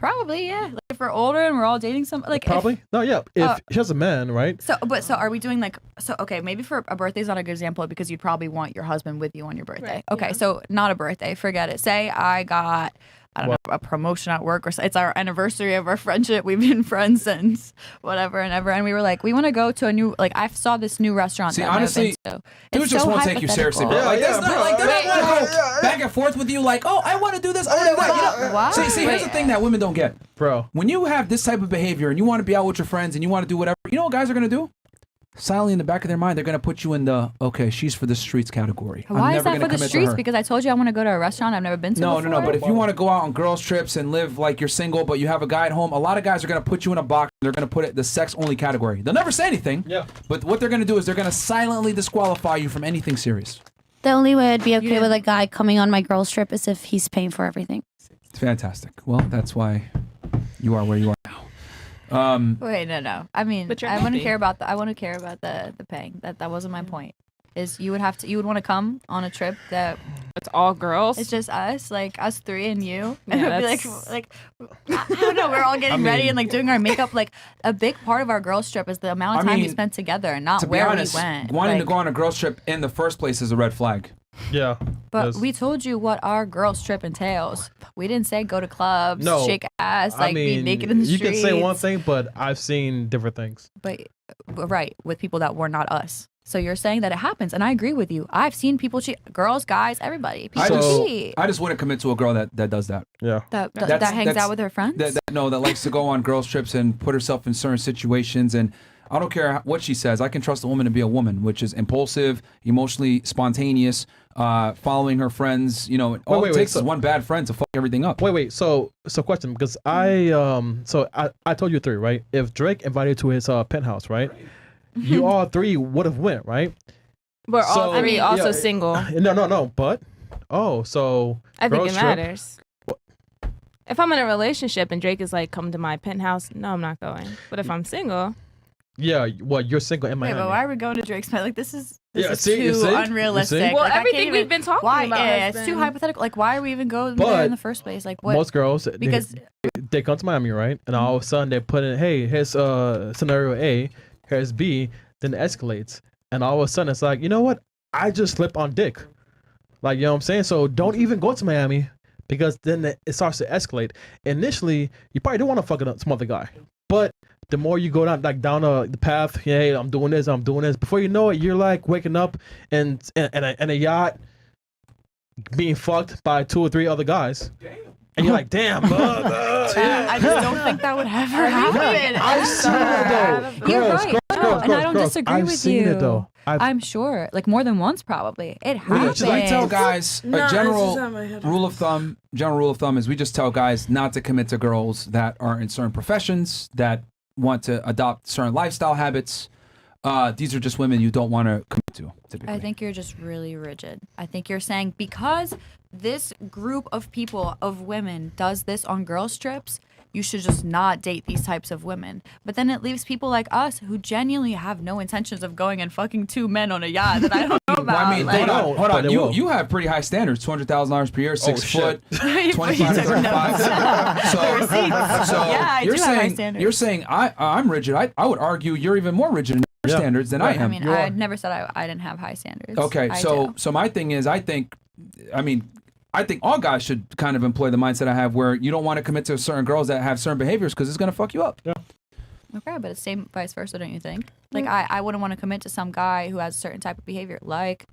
Probably, yeah. Like if we're older and we're all dating like Probably. No, yeah. If she has a man, right? So are we doing like okay, maybe for a birthday's not a good example because you'd probably want your husband with you on your birthday. Right, Okay, so not a birthday, forget it. Say I got know, a promotion at work or it's our anniversary of our friendship. We've been friends since whatever and ever. And we were like, we want to go to a new, like I saw this new restaurant. See, that honestly, dudes just won't take you seriously, bro. Like, that's not, like, they don't want to go back and forth with you like, oh, I want to do this, I want to do that. You know? Wow. See, here's the thing that women don't get. Bro. When you have this type of behavior and you want to be out with your friends and you want to do whatever, you know what guys are going to do? Silently in the back of their mind, they're going to put you in the, okay, she's for the streets category. Why is that for the streets? Because I told you I want to go to a restaurant I've never been to before. No. But if you want to go out on girls' trips and live like you're single, but you have a guy at home, a lot of guys are going to put you in a box. They're going to put it the sex-only category. They'll never say anything. Yeah. But what they're going to do is they're going to silently disqualify you from anything serious. The only way I'd be okay with a guy coming on my girls' trip is if he's paying for everything. It's fantastic. Well, that's why you are where you are now. Wait, no. I mean, I want to care about the paying. That wasn't my point. Is you would want to come on a trip that it's all girls. It's just us, like us three and you. And it would be like I don't know. We're all getting ready and like doing our makeup. Like a big part of our girls trip is the amount of time we spent together, and not where we went. Wanting to go on a girls trip in the first place is a red flag. Yeah. But we told you what our girls trip entails. We didn't say go to clubs, shake ass, like be naked in the streets. You can say one thing, but I've seen different things. But right, with people that were not us. So you're saying that it happens, and I agree with you. I've seen people cheat, girls, guys, everybody. People cheat. I just wouldn't commit to a girl that does that. Yeah. That hangs out with her friends? That likes to go on girls trips and put herself in certain situations. And I don't care what she says. I can trust a woman to be a woman, which is impulsive, emotionally spontaneous, following her friends. You know, all it takes is one bad friend to fuck everything up. Wait. So question, because I told you three, right? If Drake invited you to his penthouse, right? You all three would have went, right? We're all three also single. No. But so I think it matters. If I'm in a relationship and Drake is like, come to my penthouse, no, I'm not going. But if I'm single. Yeah, you're single in Miami. Wait, but why are we going to Drake's penthouse? Like, this is too unrealistic. Well, like, everything we've been talking about. Yeah, it's too hypothetical. Like, why are we even going there in the first place? Like, what? Most girls, because they come to Miami, right? And all of a sudden they put in, hey, here's scenario A, here's B, then it escalates. And all of a sudden it's like, you know what? I just slipped on dick. Like, you know what I'm saying? So don't even go to Miami because then it starts to escalate. Initially, you probably don't want to fuck some other guy. But the more you go down the path, hey, I'm doing this. Before you know it, you're like waking up in a yacht being fucked by 2 or 3 other guys. And you're like, damn. I just don't think that would ever happen. I've seen it though. You're right. And I don't disagree with you. I've seen it though. I'm sure, like more than once probably. It happens. I tell guys a general rule of thumb is we just tell guys not to commit to girls that are in certain professions, that want to adopt certain lifestyle habits. These are just women you don't want to commit to, typically. I think you're just really rigid. I think you're saying because this group of people, of women, does this on girls' trips, you should just not date these types of women. But then it leaves people like us who genuinely have no intentions of going and fucking 2 men on a yacht that I don't know about. I mean, like, hold on. You have pretty high standards. $200,000 per year, 6 foot, 25 to 35. So yeah, you're saying you're saying I'm rigid. I would argue you're even more rigid in your standards than I am. I mean, I never said I didn't have high standards. Okay, so my thing is, I think all guys should kind of employ the mindset I have, where you don't want to commit to certain girls that have certain behaviors because it's gonna fuck you up. Yeah. Okay, but it's same vice versa, don't you think? Like I wouldn't want to commit to some guy who has a certain type of behavior, like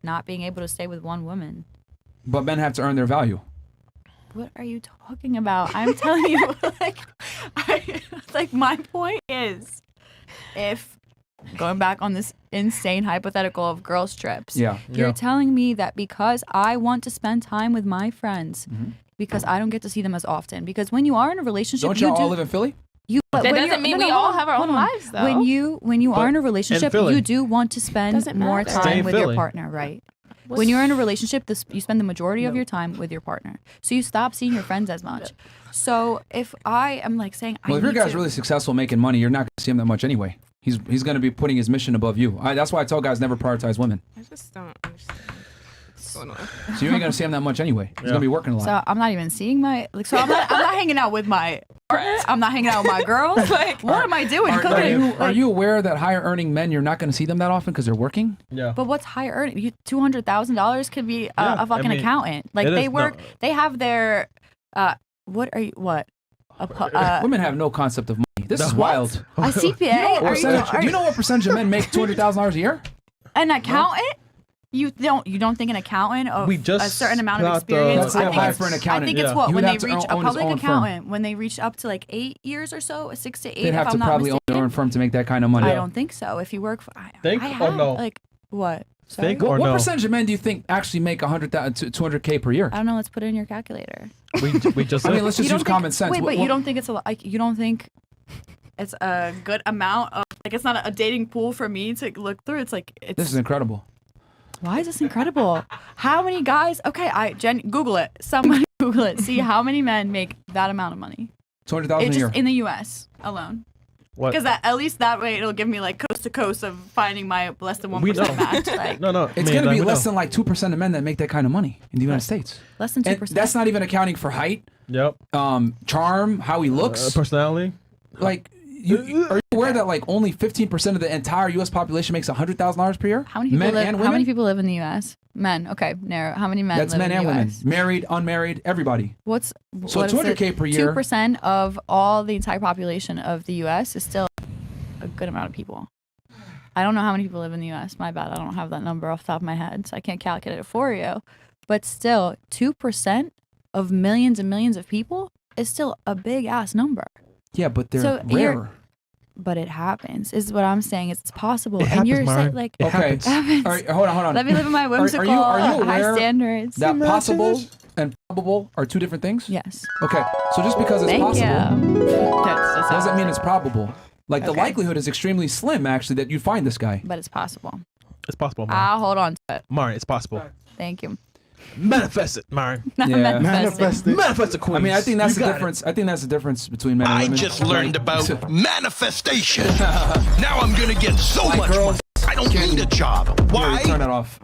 not being able to stay with one woman. But men have to earn their value. What are you talking about? I'm telling you, like my point is, if going back on this insane hypothetical of girls' trips, you're telling me that because I want to spend time with my friends, because I don't get to see them as often, because when you are in a relationship, don't y'all all live in Philly? That doesn't mean we all have our own lives, though. When you are in a relationship, you do want to spend more time with your partner, right? When you're in a relationship, you spend the majority of your time with your partner. So you stop seeing your friends as much. So if I am like saying, if your guy's really successful making money, you're not going to see him that much anyway. He's going to be putting his mission above you. That's why I tell guys never prioritize women. I just don't understand. going on? So you ain't gonna see him that much anyway. He's Yeah. gonna be working a lot. So I'm not even seeing my like. So I'm not hanging out with my partner. I'm not hanging out with my girls. Like, what am I doing? Are you aware that higher earning men, you're not gonna see them that often because they're working? Yeah. But what's higher earning? $200,000 could be Yeah, a fucking I mean, accountant. Like it they is, work. no. They have their. What are you? What? Women have no concept of money. This is What? wild. A CPA? Do you know what percentage of men make $200,000 a year? An accountant? You don't think an accountant of We just a certain amount of got the- experience? That's a little I think high it's- for an I accountant. think it's Yeah. what He when would they have to reach a own his public own firm. accountant when they reach up to like 8 years or so, 6 to 8. They'd if have I'm to not probably own mistaken. their own firm to make that kind of money. I don't think so. If you work for, Think I or have, no? Like what? Sorry? Think What, or what no? percentage of men do you think actually make 200K per year? I don't know. Let's put it in your calculator. We just. I mean, let's You just don't use think- common sense. Wait, What- but what- you don't think it's a like? You don't think it's a good amount of like? It's not a dating pool for me to look through. It's like it's. This is incredible. Why is this incredible? How many guys? Okay, Google it. Somebody Google it. See how many men make that amount of money. 200,000 It's a year. just in the U.S. alone. What? Because at least that way it'll give me like coast to coast of finding my less than 1% We know. match. Like No. It's going to be less than like 2% of men that make that kind of money in the United States. less than And 2%. that's not even accounting for height, Yep. charm, how he looks. Personality. Like, are you aware that like only 15% of the entire U.S. population makes $100,000 per year? how many people men live? and How women? many people live in the U.S.? Men. Okay, narrow. How many men? That's live men in and the women, US? married, unmarried, everybody. What's So what is it? 200K per year. 2% of all the entire population of the U.S. is still a good amount of people. I don't know how many people live in the U.S. My bad. I don't have that number off the top of my head, so I can't calculate it for you. But still, 2% of millions and millions of people is still a big ass number. Yeah, but they're So you're- rare. But it happens. Is what I'm saying. It's possible. It and happens, you're saying Myron. like, It Okay. happens. happens. All right, hold on. Let me live in my whimsical, are you high aware standards. That Imagine possible this. and probable are two different things? Yes. Okay, so just because it's Thank possible you. That's doesn't mean it's probable. Like the Okay. likelihood is extremely slim, actually, that you find this guy. But it's possible. It's possible, Myron. I'll hold on to it. Myron, it's possible. Thank you. Manifest it, Myron. Yeah. Manifest the queen. I mean, I think that's the difference. I think that's the difference between men and I women. just learned Like, about manifestation. Now I'm gonna get so Like much girls money. I don't need a job. Yeah, you turn Why? that off.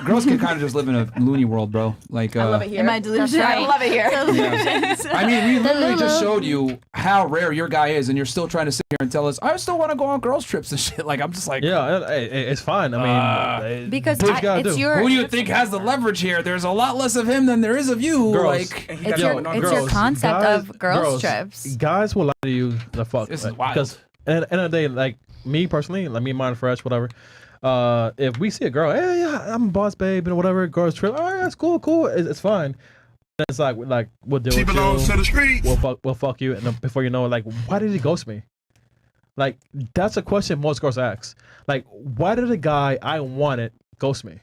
Girls can kind of just live in a loony world, bro. Like, Am I delusional? right. I love it here. I mean, we literally just Lulu. showed you how rare your guy is, and you're still trying to sit here and tell us, I still want to go on girls' trips and shit. Like, I'm just like, Yeah, it's fine. I mean, Because what you gotta it's do? your who do you think has the leverage here? There's a lot less of him than there is of you. Girls. Like, it's Yo, your, it's your girls, concept guys- of girls trips. Guys will lie to you the fuck. This is wild. Because at the end of the day, like me personally, like me, mine fresh, whatever. If we see a girl, hey, yeah, I'm a boss babe and whatever, girls trip, all right, that's cool, it's fine. And it's like we'll deal She with belongs to you, the streets. we'll fuck you, and then before you know it, like, why did he ghost me? Like, that's a question most girls ask. Like, why did a guy I wanted ghost me?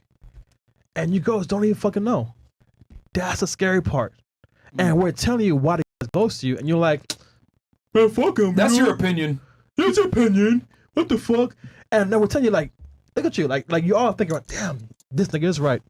And you girls don't even fucking know. That's the scary part. And we're telling you why the guys ghost you, and you're like, man, fuck him. that's man. your opinion. That's your opinion. What the fuck? And then we're telling you, like, look at you, like you all thinking, like, damn, this nigga is right.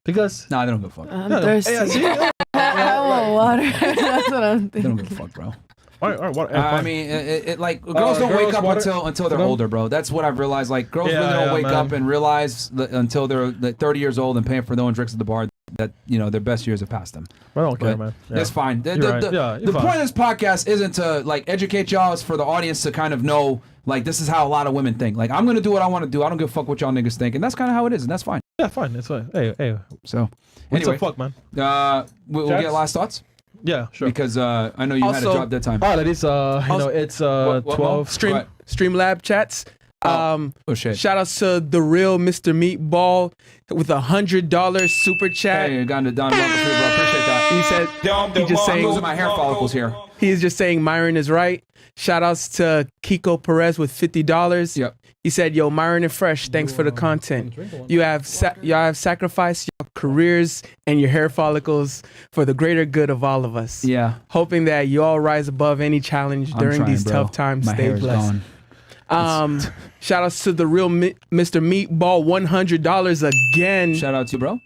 Because Nah, they don't give a fuck. I'm yeah, thirsty. yeah, see? I want water. That's what I'm They don't thinking. give a fuck, bro. All right, what? I mean, it like girls don't girls wake up water- until they're for them? older, bro. That's what I've realized. Like girls Yeah, really don't yeah, wake man. up and realize until they're like 30 years old and paying for their own drinks at the bar that their best years have passed them. I don't care, But man. Yeah. That's fine. The, You're the, right. the, Yeah, the you're point fine. of this podcast isn't to like educate y'all. It's for the audience to kind of know like this is how a lot of women think. Like I'm gonna do what I want to do. I don't give a fuck what y'all niggas think, and that's kind of how it is, and that's fine. Yeah, fine. It's fine. Hey, So what's anyway, the fuck, man? we'll Jax? get last thoughts Yeah, sure. because I know you had a Also- job that time. All right, ladies. It's What, 12. Stream Right. Streamlab chats. Oh shit. Shout outs to the real Mr. Meatball with $100 super chat. Hey, got into Don Blanco for you, bro. Appreciate that. He said he just I'm losing saying my hair follicles here. he's just saying Myron is right. Shout outs to Kiko Perez with $50. Yep. He said, "Yo, Myron and Fresh, thanks for the content. Y'all have sacrificed your careers and your hair follicles for the greater good of all of us. Yeah. Hoping that you all rise above any challenge I'm during trying, these bro. tough times. My Stay hair is blessed." gone. Shout outs to the real Mr. Meatball, $100 again. Shout out to you, bro.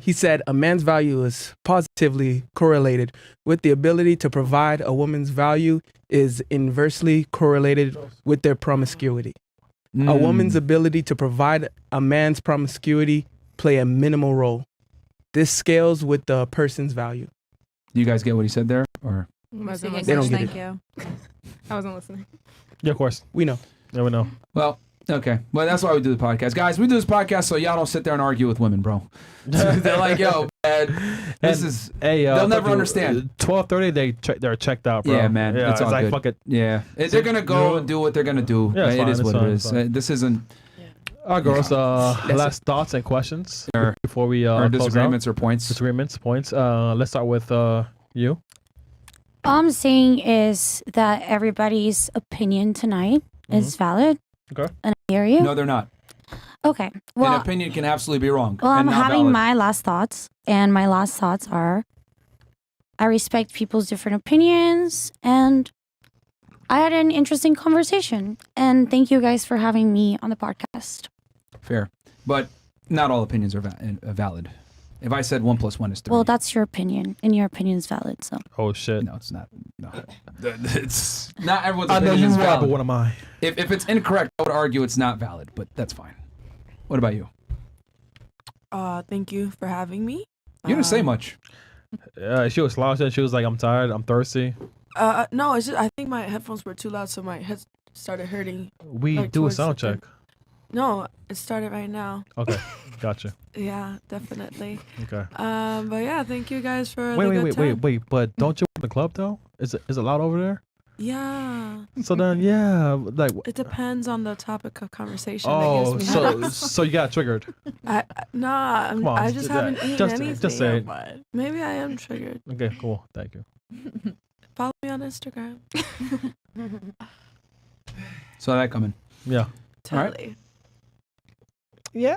He said a man's value is positively correlated with the ability to provide. A woman's value is inversely correlated with their promiscuity. A woman's ability to provide a man's promiscuity play a minimal role. This scales with the person's value. Do you guys get what he said there? Or Wasn't They don't listening. get it. Thank you. I wasn't listening. Yeah, of course. We know. Yeah, we know. well, okay. Well, that's why we do the podcast, guys. We do this podcast so y'all don't sit there and argue with women, bro. They're like, yo, man, this And, is. Hey, They'll fuck never you, understand. 12:30, they're checked out, bro. Yeah, man, Yeah, it's all like good. fuck it. Yeah, they're gonna go and do what they're gonna do. Yeah, it's It fine, is it's what fine, it it's is. fine. This isn't All right, girls. Last thoughts and questions Or- before we or close out. disagreements or points. Disagreements, points. Let's start with you. All I'm saying is that everybody's opinion tonight is valid. Okay. And I hear you. No, they're not. Okay. An Well, opinion can absolutely be wrong. well, I'm and not having valid. my last thoughts, and my last thoughts are I respect people's different opinions, and I had an interesting conversation. And thank you guys for having me on the podcast. Fair, but not all opinions are valid. If I said 1 + 1 is 3. Well, that's your opinion, and your opinion is valid. So Oh shit. no, it's not. No, it's not everyone's I know opinion you is are, valid. but what am I? If it's incorrect, I would argue it's not valid, but that's fine. What about you? Thank you for having me. You didn't say much. She was slouching. She was like, "I'm tired. I'm thirsty." No, it's just I think my headphones were too loud, so my head started hurting. We Like do a towards sound the- check. No, it started right now. Okay, gotcha. Yeah, definitely. Okay. But yeah, thank you guys for Wait, the wait, good wait, time. wait, wait. But don't you in the club though? Is it loud over there? Yeah, So then, yeah, like. it depends on the topic of conversation. Oh, I guess so so you got triggered. nah, Come on, I just haven't eaten just anything. say it. Maybe I am triggered. Okay, cool. Thank you. Follow me on Instagram. Saw that coming. Yeah. All right. Totally. Yeah.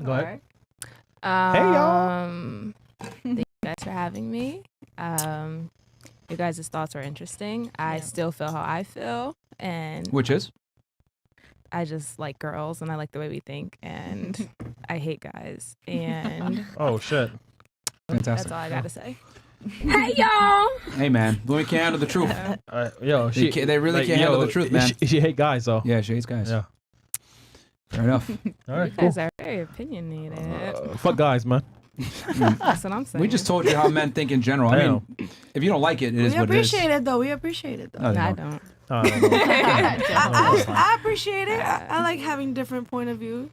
Go ahead. Y'all. Thank you guys for having me. You guys' thoughts were interesting. I still feel how I feel, and Which is? I just like girls, and I like the way we think, and I hate guys, and Oh shit. Fantastic. that's all I gotta say. Hey, man, we can't handle the truth. Yo, They really can't handle the truth, man. She hate guys though. Yeah, she hates guys. Yeah. Fair enough. All right, You cool. guys are very opinionated. Fuck guys, man. That's what I'm saying. We just told you how men think in general. I mean, if you don't like it, it is We what it is. appreciate it though. We appreciate it though. No, they I don't. don't. I don't know. I appreciate it. I like having different point of views.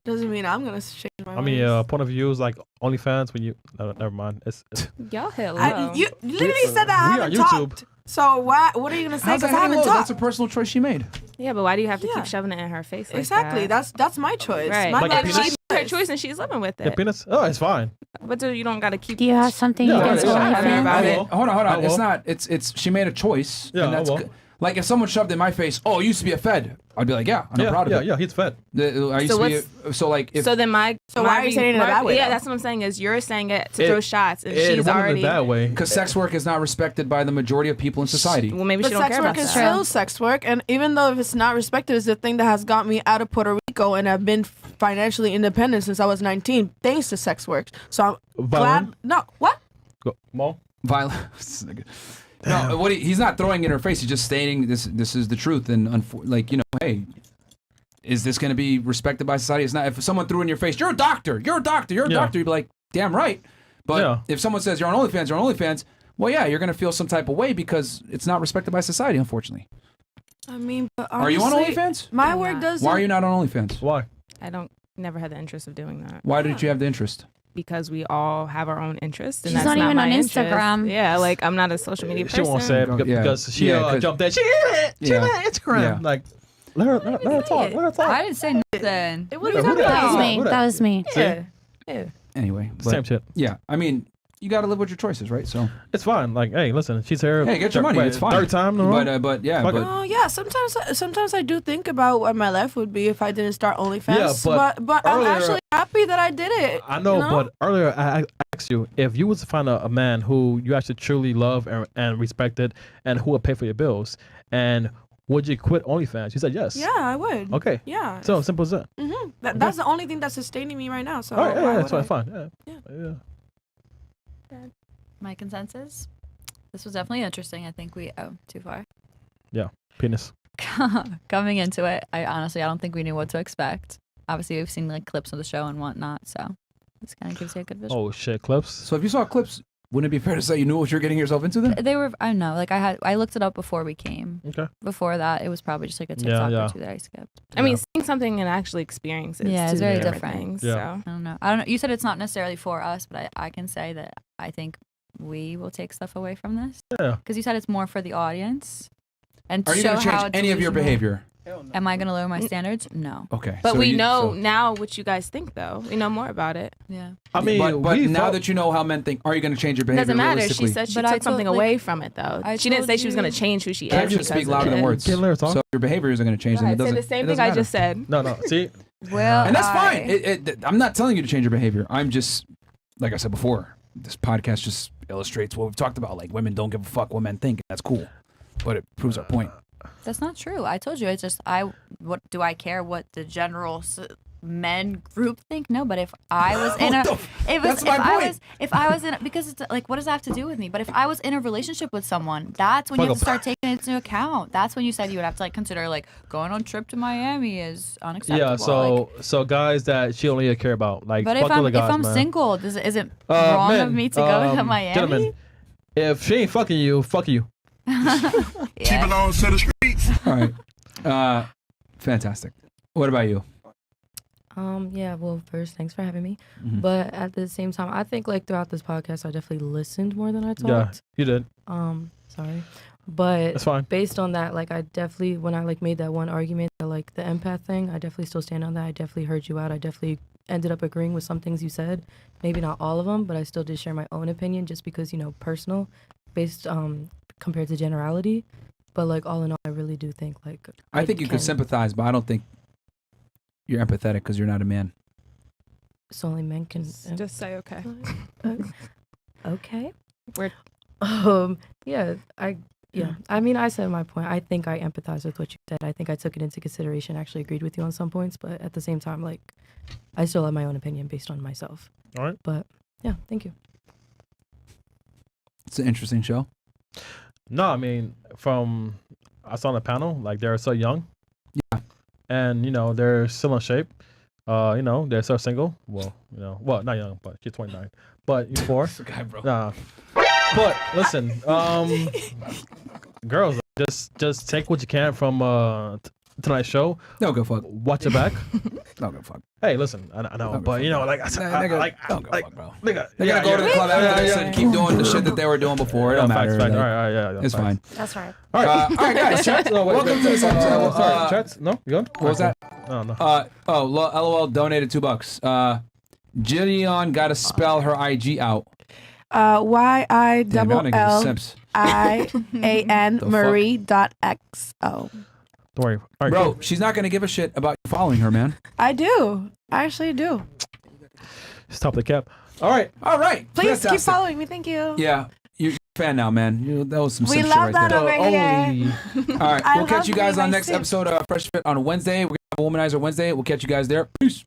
Doesn't mean I'm gonna change my I mean, ways. point of view is like OnlyFans when you. Never mind. It's Y'all hit low. You literally said that I we haven't on YouTube. talked. So what are you gonna say? How's that Because I haven't low? That's talked. a personal choice she made. Yeah, but why do you have to Yeah. keep shoving it in her face? Like Exactly. That? That's my choice. Right. My Like a bad, penis? my She's her choice, and she's living with your it. penis. Oh, it's fine. But you don't gotta keep. do you have something Yeah, against yeah, yeah. OnlyFans? About it. Hold on. I It's will. not. It's. She made a choice. Yeah, and that's I will. good. Like if someone shoved in my face, oh, you used to be a Fed. I'd be like, yeah, I'm Yeah, proud of yeah, it. yeah. He's fed. I used So to be. So like if So then my. So my why are you saying it that way, Yeah, though? that's what I'm saying. Is you're saying it to It- throw shots, and It she's wasn't already. that way. because sex work is not respected by the majority of people in society. Well, maybe But she don't sex care work about is that. still sex work, and even though if it's not respected, it's the thing that has got me out of Puerto Rico, and I've been financially independent since I was 19, thanks to sex work. So I'm glad. Violin? No, what? Go, Mo. Violence. No, he's not throwing it in her face. He's just stating this. This is the truth, and hey, is this going to be respected by society? It's not. If someone threw in your face, you're a doctor. You're a doctor. You're a Yeah. doctor. You'd be like, damn right. But Yeah. if someone says you're on OnlyFans, you're on OnlyFans. Well, yeah, you're going to feel some type of way because it's not respected by society, unfortunately. I mean, but Are you on honestly, OnlyFans? My I'm work not. doesn't. Why are you not on OnlyFans? Why? I don't. Never had the interest of doing that Why did you have the interest? because we all have our own interests. And She's that's not even my on interest. Instagram. Yeah, like I'm not a social media person. She won't say it Go- because, yeah. because she Yeah, 'cause- jumped in. She Yeah. on Instagram. Yeah. Like, let her talk. Let her talk. I didn't say nothing. It was Who that? That was Who me. that? That was me. Yeah. Yeah. Anyway, but, Same shit. yeah. I mean, you got to live with your choices, right? So, It's fine. Like, hey, listen, she's here. hey, get your money. Wait, It's fine. Third time in a row? But yeah, Fuck but it. Oh yeah, sometimes I do think about what my life would be if I didn't start OnlyFans. Yeah, but I'm earlier- actually happy that I did it. I know, you know? but earlier I asked you if you was to find a man who you actually truly love and respected and who would pay for your bills, and would you quit OnlyFans? You said yes. Yeah, I would. Okay. Yeah. So simple as that. That's the only thing that's sustaining me right now. So All right, why yeah, would that's I? fine. Yeah. Yeah. My consensus. This was definitely interesting. I think we too far. Penis. Coming into it, I don't think we knew what to expect. obviously we've seen like clips of the show and whatnot, so this kind of gives you a good visual. Oh shit, clips. So if you saw clips, wouldn't it be fair to say you knew what you're getting yourself into then? They were, I don't know, like I looked it up before we came. Okay. Before that, it was probably just like a TikTok yeah. or two that I skipped. I mean, seeing something and actually experiencing Yeah, it's two very different different. things. Yeah. So. I don't know. You said it's not necessarily for us, but I can say that I think we will take stuff away from this. Yeah. Because you said it's more for the audience. And to Are you show going to how change any of your delusional- behavior? Am I going to lower my standards? No. Okay. But so we you- know so- now what you guys think, though. We know more about it. Yeah. I mean, but we now felt- that you know how men think, are you going to change your behavior? Doesn't matter. She realistically? said she But I took something told- like, away from it, though. I She didn't say told she was going you- to change who she Can't is. you because speak of louder than it. words? Get lyrics, huh? So your behavior isn't going to change. Go Then ahead, it say doesn't. the same it thing doesn't I just matter. said. No. See, Well, And that's fine. I'm not telling you to change your behavior. I'm just, like I said before, this podcast just illustrates what we've talked about. Like women don't give a fuck what men think. That's cool, but it proves our point. That's not true. I told you. It's just what do I care what the general men group think? No, but if I was in a, That's my point. if I was in, because it's like, what does that have to do with me? But if I was in a relationship with someone, that's when you have to start taking it into account. That's when you said you would have to like consider like going on a trip to Miami is unacceptable. yeah. So like, so guys that she only care about, like, but fuck if other guys, I'm man. single, is it wrong men, of me to go to Miami? Gentlemen, if she ain't fucking you, fuck you. She belongs to the streets. All right. Fantastic. What about you? Yeah, well, first, thanks for having me. Mhm. But at the same time, I think like throughout this podcast, I definitely listened more than I talked. Yeah, you did. Sorry. But That's fine. based on that, like I definitely, when I like made that one argument, like the empath thing, I definitely still stand on that. I definitely heard you out. I definitely ended up agreeing with some things you said. Maybe not all of them, but I still did share my own opinion just because, you know, personal based compared to generality. But like all in all, I really do think like I think you can sympathize, but I don't think you're empathetic because you're not a man. So only men can Just say okay. Okay. We're Yeah, I mean, I said my point. I think I empathize with what you said. I think I took it into consideration. Actually, agreed with you on some points, but at the same time, like, I still have my own opinion based on myself. All right. But yeah, thank you. It's an interesting show. No, I mean, from I saw on the panel, like they're so young. Yeah. And you know they're still in shape. You know they're so single. Well, you know, well not young, but she's 29. But you 4. That's the guy, bro. Nah. But listen, girls, just take what you can from tonight's show. No go fuck. Watch it back. No go fuck. Hey, listen, I know, but you know, like, Don't go fuck, bro. nigga, They're gonna go to the club after this and keep doing the shit that they were doing before. It don't matter. Facts. Like, All right, yeah, it's facts. fine. That's right. All right, All right, guys. Chat. Welcome to this episode. sorry, chats. No, you good? What was that? No. LOL donated $2. Jillian got to spell her IG out. YILLIAN Damn, y'all niggas are simps. The Marie.xo. Don't worry. All right, Bro, cool. she's not gonna give a shit about you following her, man. I do. I actually do. Just top of the cap. All right. All right. Please keep Fantastic. following me. Thank you. Yeah, you're a fan now, man. That was some We simp love shit right that there. over here. All right, I we'll catch love you guys being on my next simp. episode of Fresh Fit on Wednesday. We're gonna have a Womanizer Wednesday. We'll catch you guys there. Peace.